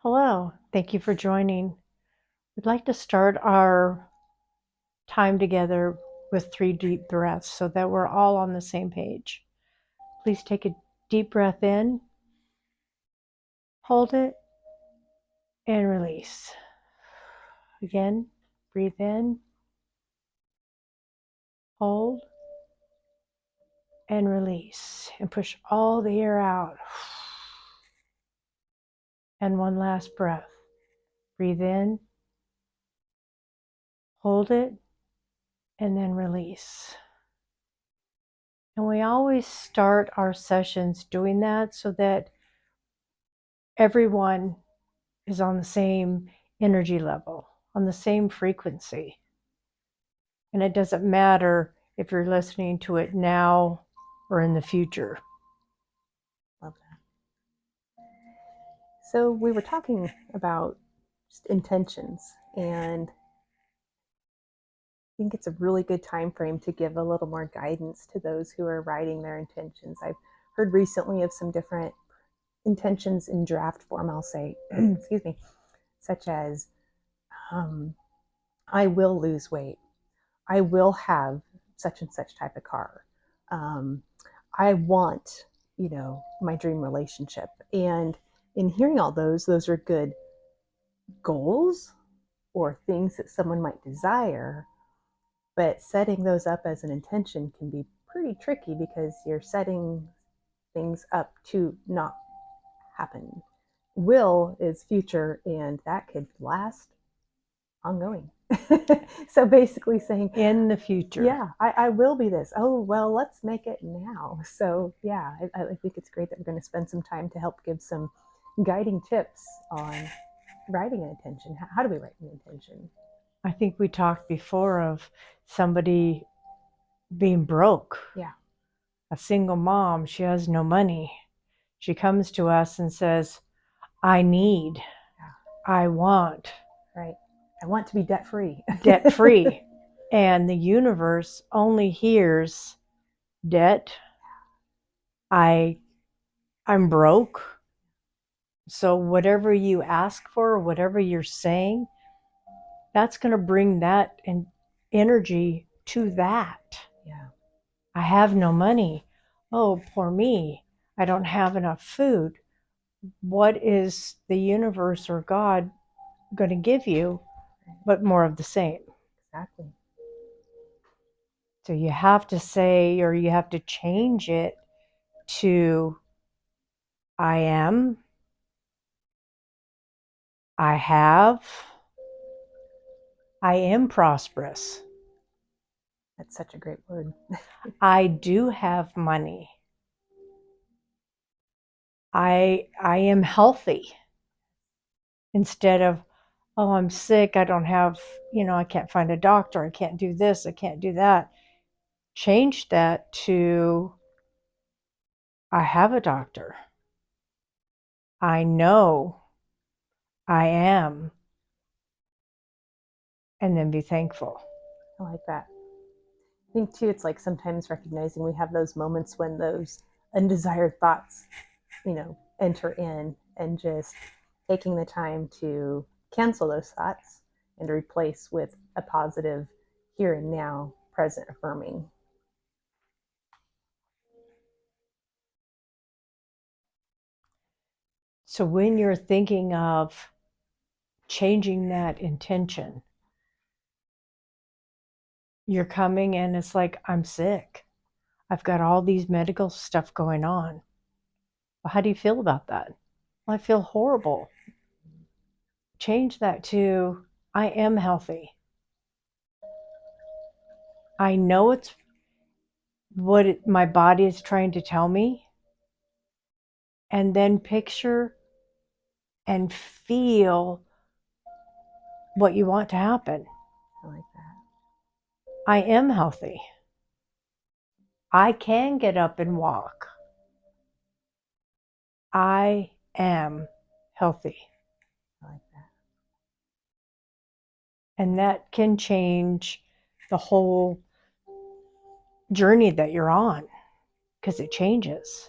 Hello, thank you for joining. We'd like to start our time together with 3 deep breaths so that we're all on the same page. Please take a deep breath in, hold it, and release. Again, breathe in, hold, and release. And push all the air out. And one last breath. Breathe in, hold it, and then release. And we always start our sessions doing that so that everyone is on the same energy level, on the same frequency. And it doesn't matter if you're listening to it now or in the future. Love that. So we were talking about just intentions, and I think it's a really good time frame to give a little more guidance to those who are writing their intentions. I've heard recently of some different intentions in draft form, I'll say, excuse me, such as I will lose weight. I will have such and such type of car. I want, my dream relationship. And in hearing all those are good goals or things that someone might desire, but setting those up as an intention can be pretty tricky because you're setting things up to not happen. Will is future, and that could last ongoing. So basically saying, In the future. yeah, I will be this. Oh, well, let's make it now. So yeah, I think it's great that we're going to spend some time to help give some guiding tips on writing an intention. How do we write an intention? I think we talked before of somebody being broke. Yeah. A single mom, she has no money. She comes to us and says, I need, I want. Right. I want to be debt free. Debt free. And the universe only hears debt. I'm broke. So whatever you ask for, whatever you're saying, that's going to bring that energy to that. Yeah. I have no money. Oh, poor me. I don't have enough food. What is the universe or God going to give you but more of the same? Exactly. So you have to say, or you have to change it to I am, I have, I am prosperous. That's such a great word. I do have money. I am healthy. Instead of, oh, I'm sick, I don't have, I can't find a doctor, I can't do this, I can't do that. Change that to, I have a doctor. I know I am. And then be thankful. I like that. I think too, it's like sometimes recognizing we have those moments when those undesired thoughts, enter in, and just taking the time to cancel those thoughts and to replace with a positive here and now, present affirming. So when you're thinking of changing that intention, you're coming and it's like, I'm sick. I've got all these medical stuff going on. Well, how do you feel about that? Well, I feel horrible. Change that to, I am healthy. I know it's what my body is trying to tell me. And then picture and feel what you want to happen. I like that. I am healthy. I can get up and walk. I am healthy. I like that. And that can change the whole journey that you're on because it changes.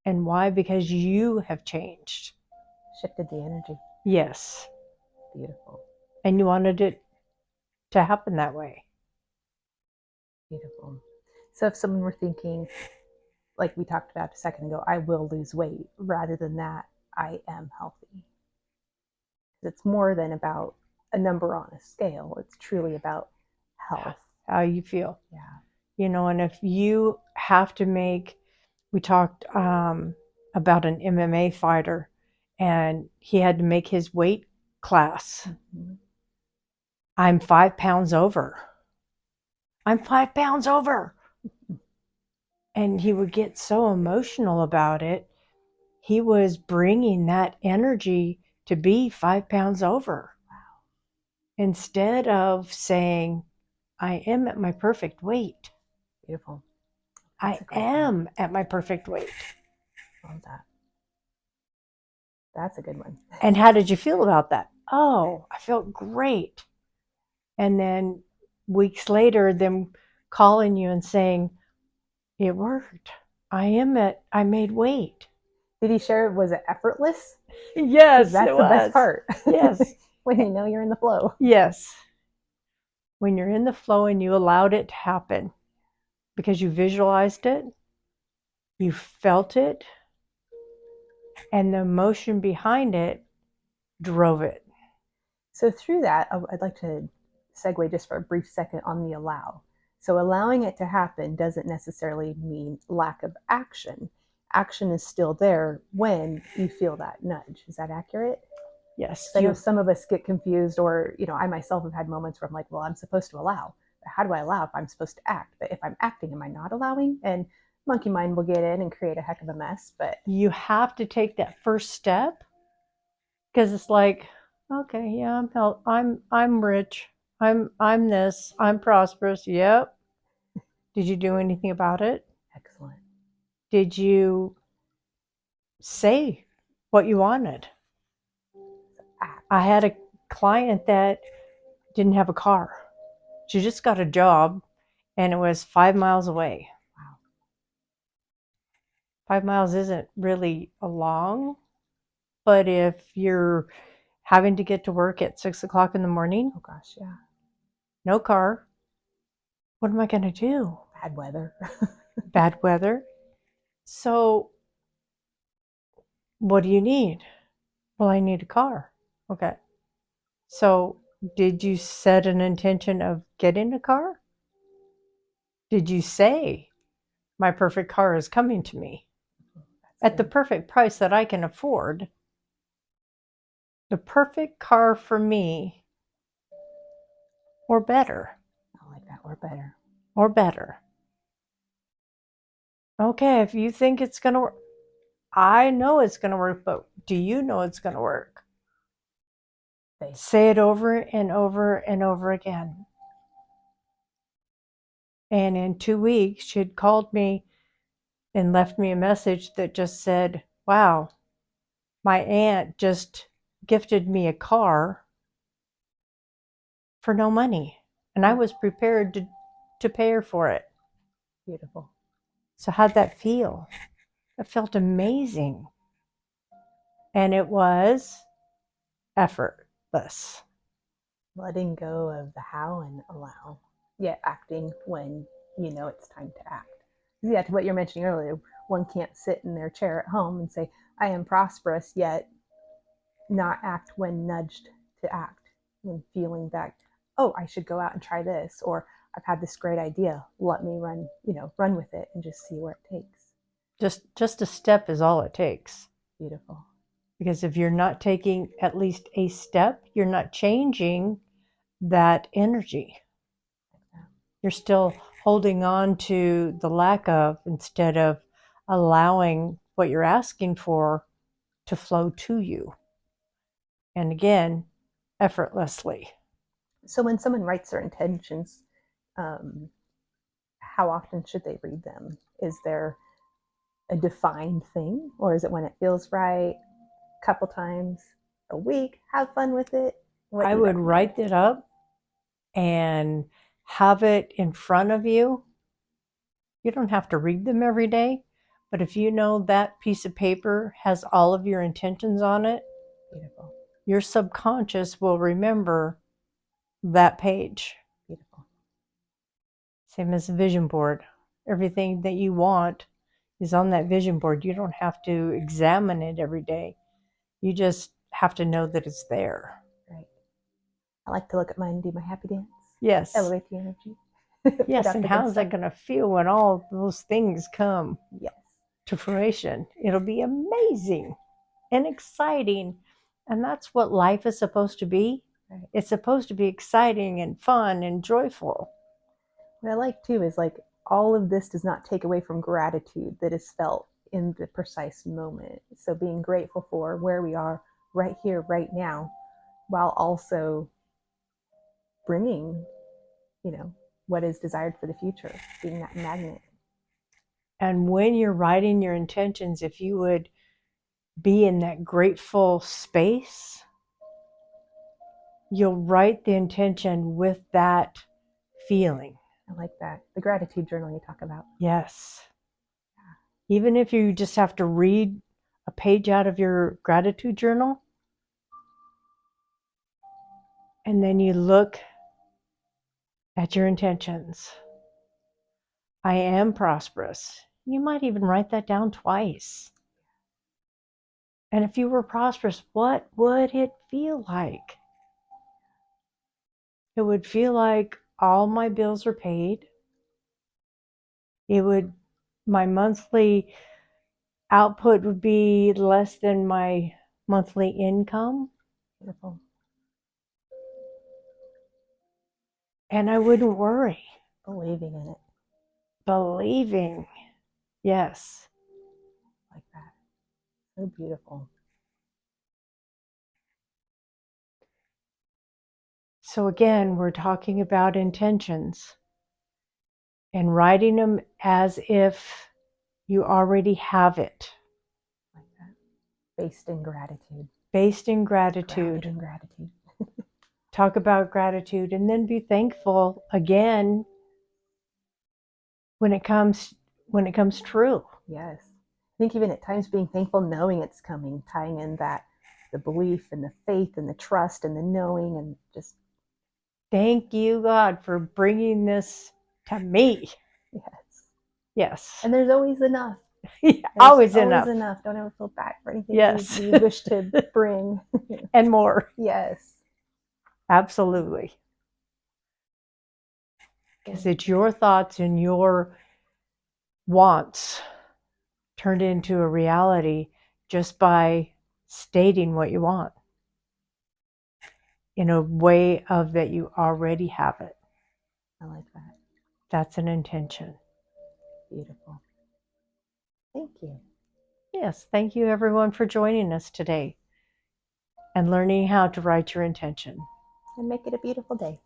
And why? Because you have changed. Shifted the energy. Yes. Beautiful. And you wanted it to happen that way. Beautiful. So if someone were thinking, like we talked about a second ago, I will lose weight, rather than that, I am healthy. It's more than about a number on a scale. It's truly about health. How you feel. Yeah. And if you have to we talked about an MMA fighter, and he had to make his weight class. Mm-hmm. I'm 5 pounds over. I'm 5 pounds over. And he would get so emotional about it. He was bringing that energy to be 5 pounds over. Wow. Instead of saying, I am at my perfect weight. Beautiful. I am at my perfect weight. Love that. That's a good one. And how did you feel about that? Oh, I felt great. And then weeks later, them calling you and saying, it worked. I made weight. Did he share, was it effortless? Because Yes, that's it the best was. part. Yes. When you know you're in the flow. Yes. When you're in the flow and you allowed it to happen because you visualized it, you felt it, and the emotion behind it drove it. So through that, I'd like to segue just for a brief second on the allow. So allowing it to happen doesn't necessarily mean lack of action. Action is still there when you feel that nudge. Is that accurate? Yes. So I know some of us get confused, or I myself have had moments where I'm like, well, I'm supposed to allow. But how do I allow if I'm supposed to act? But if I'm acting, am I not allowing? And monkey mind will get in and create a heck of a mess. But you have to take that first step, because it's like, okay, yeah, I'm rich. I'm this. I'm prosperous. Yep. Did you do anything about it? excellent. Did you say what you wanted? Act. I had a client that didn't have a car. She just got a job, and it was 5 miles away. Wow. 5 miles isn't really long, but if you're having to get to work at 6 o'clock in the morning, Oh gosh, yeah. no car, what am I going to do? Bad weather. Bad weather. So, what do you need? Well, I need a car. Okay. So, did you set an intention of getting a car? Did you say, my perfect car is coming to me at the perfect price that I can afford? The perfect car for me, or better. I like that, or better. Or better. Okay, if you think it's going to work, I know it's going to work, but do you know it's going to work? Say it over and over and over again. And in 2 weeks, she had called me and left me a message that just said, wow, my aunt just gifted me a car for no money. And I was prepared to pay her for it. Beautiful. So how'd that feel? It felt amazing. And it was effortless. Letting go of the how and allow, yet acting when you know it's time to act. Yeah, to what you're mentioning earlier, one can't sit in their chair at home and say, I am prosperous, yet not act when nudged to act, when feeling that, oh, I should go out and try this, or I've had this great idea, let me run with it and just see where it takes. Just a step is all it takes. Beautiful. Because if you're not taking at least a step, you're not changing that energy. You're still holding on to the lack of, instead of allowing what you're asking for to flow to you. And again, effortlessly. So when someone writes their intentions, um, how often should they read them? Is there a defined thing, or is it when it feels right? A couple times a week? Have fun with it. What I do you would recommend? write it up and have it in front of you. You don't have to read them every day, but if you know that piece of paper has all of your intentions on it, Beautiful. Your subconscious will remember that page. Beautiful. Same as a vision board. Everything that you want is on that vision board. You don't have to examine it every day. You just have to know that it's there. Right. I like to look at mine and do my happy dance. Yes. Elevate the energy. Yes, and how is that going to feel when all those things come to fruition? It'll be amazing and exciting. And that's what life is supposed to be. Right. It's supposed to be exciting and fun and joyful. What I like too is like all of this does not take away from gratitude that is felt in the precise moment. So being grateful for where we are right here, right now, while also bringing, what is desired for the future, being that magnet. And when you're writing your intentions, if you would be in that grateful space, you'll write the intention with that feeling. I like that. The gratitude journal you talk about. Yes. Even if you just have to read a page out of your gratitude journal, and then you look at your intentions. I am prosperous. You might even write that down twice. And if you were prosperous, what would it feel like? It would feel like all my bills are paid. My monthly output would be less than my monthly income. Beautiful. And I wouldn't worry. Believing in it. Believing. Yes. Like that. So beautiful. So again, we're talking about intentions and writing them as if you already have it. Like that. Based in gratitude. Based in gratitude. Grounded in gratitude. Talk about gratitude and then be thankful again when it comes true. Yes. I think even at times being thankful, knowing it's coming, tying in that the belief and the faith and the trust and the knowing, and just thank you, God, for bringing this to me. yes. Yes. And there's always enough. Always enough. Don't ever feel bad for anything yes. we wish to bring. And more. Yes. Absolutely. Because it's your thoughts and your wants turned into a reality just by stating what you want in a way of that you already have it. I like that. That's an intention. Beautiful. Thank you. Yes, thank you everyone for joining us today and learning how to write your intention. And make it a beautiful day.